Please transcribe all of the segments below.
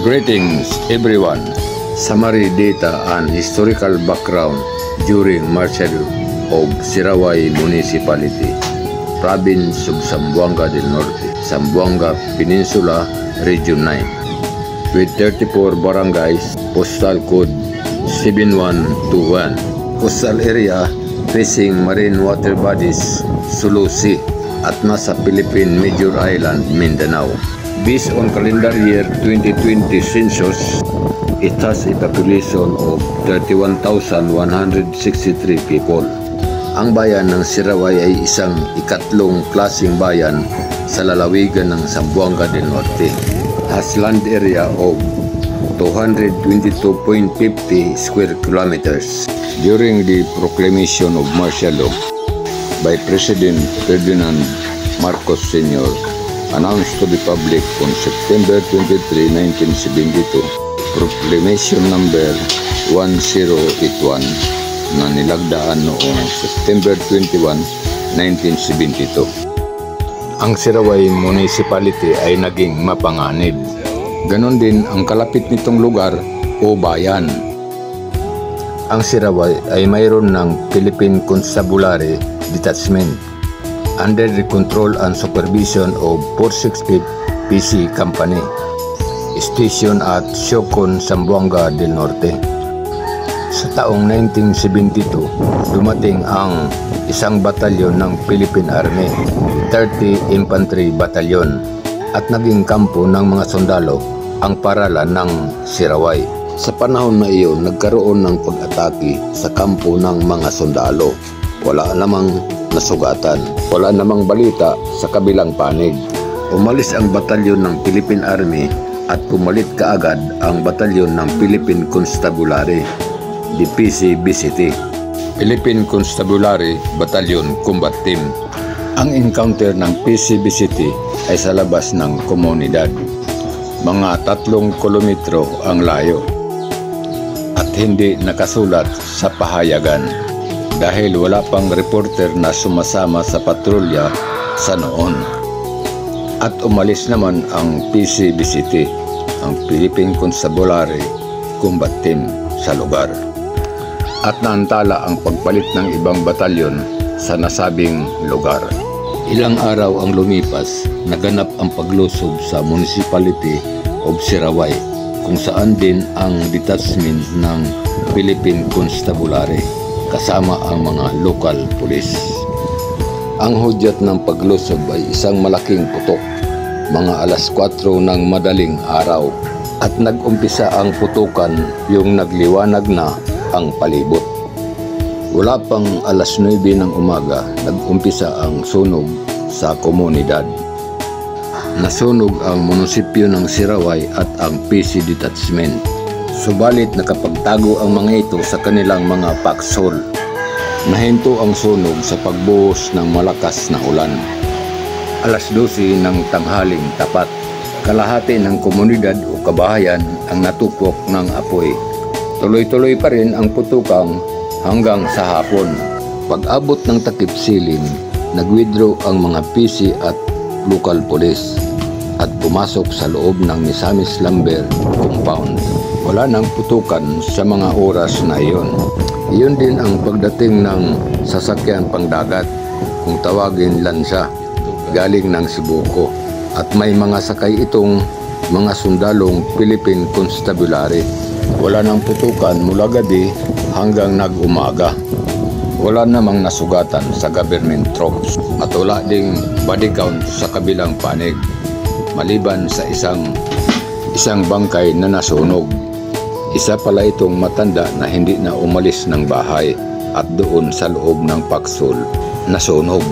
Greetings everyone. Summary data and historical background during martial of Sirawai Municipality, Province of Zamboanga del Norte, Zamboanga Peninsula, Region 9, with 34 barangays, postal code 7121, coastal area facing marine water bodies, Sulu Sea, at nasa Philippine Major Island, Mindanao. Based on calendar year 2020 census, it has a population of 31,163 people. Ang bayan ng Sirawai ay isang ikatlong klaseng bayan sa lalawigan ng Zamboanga del Norte. Has land area of 222.50 square kilometers. During the proclamation of martial law by President Ferdinand Marcos Sr., announced to the public on September 23, 1972, Proclamation number 1081 na nilagdaan noong September 21, 1972. Ang Sirawai Municipality ay naging mapanganib. Ganon din ang kalapit nitong lugar o bayan. Ang Sirawai ay mayroon ng Philippine Constabulary Detachment under the control and supervision of 465th PC Company, station at Siocon, Zamboanga del Norte. Sa taong 1972, dumating ang isang batalyon ng Philippine Army, 30 Infantry Battalion, at naging kampo ng mga sundalo ang paralan ng Sirawai. Sa panahon na iyon, nagkaroon ng pag-atake sa kampo ng mga sundalo. Wala namang nasugatan. Wala namang balita sa kabilang panig. Umalis ang batalyon ng Philippine Army at pumalit kaagad ang batalyon ng Philippine Constabulary, PCBCT, Philippine Constabulary Battalion Combat Team. Ang encounter ng PCBCT ay sa labas ng komunidad. Mga 3 kilometro ang layo at hindi nakasulat sa pahayagan dahil wala pang reporter na sumasama sa patrolya sa noon. At umalis naman ang PCBCT, ang Philippine Constabulary Combat Team, sa lugar. At naantala ang pagpalit ng ibang batalyon sa nasabing lugar. Ilang araw ang lumipas, naganap ang paglusob sa Municipality of Sirawai, kung saan din ang detachment ng Philippine Constabulary kasama ang mga local police. Ang hudyat ng paglusob ay isang malaking putok, mga alas 4 ng madaling araw, at nag-umpisa ang putukan yung nagliwanag na ang palibot. Wala pang alas 9 ng umaga, nag-umpisa ang sunog sa komunidad. Nasunog ang munisipyo ng Sirawai at ang PC Detachment. Subalit nakapagtago ang mga ito sa kanilang mga paksol. Nahinto ang sunog sa pagbuhos ng malakas na ulan. Alas 12 ng tanghaling tapat, kalahati ng komunidad o kabahayan ang natupok ng apoy. Tuloy-tuloy pa rin ang putukang hanggang sa hapon. Pag-abot ng takip silim, nag-withdraw ang mga PC at local police at pumasok sa loob ng Misamis Lumber compound. Wala nang putukan sa mga oras na iyon. Iyon din ang pagdating ng sasakyan pangdagat, kung tawagin lansa, galing ng Cebuco. At may mga sakay itong mga sundalong Philippine Constabulary. Wala nang putukan mula gabi hanggang nag-umaga. Wala namang nasugatan sa government troops at wala ding body count sa kabilang panig, maliban sa isang bangkay na nasunog. Isa pala itong matanda na hindi na umalis ng bahay at doon sa loob ng paksol nasunog.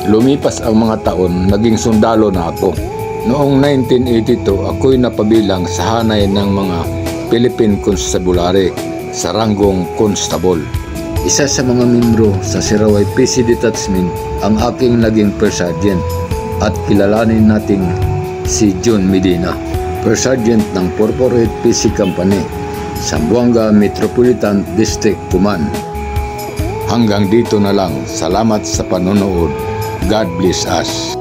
Lumipas ang mga taon, naging sundalo na ako. Noong 1982, ako'y napabilang sa hanay ng mga Philippine Constabulary sa ranggong constable. Isa sa mga membro sa Sirawai PC Detachment ang aking naging First Sergeant at kilalanin nating si John Medina, First Sergeant ng 448 PC Company, Zamboanga Metropolitan District Command. Hanggang dito na lang. Salamat sa panonood. God bless us.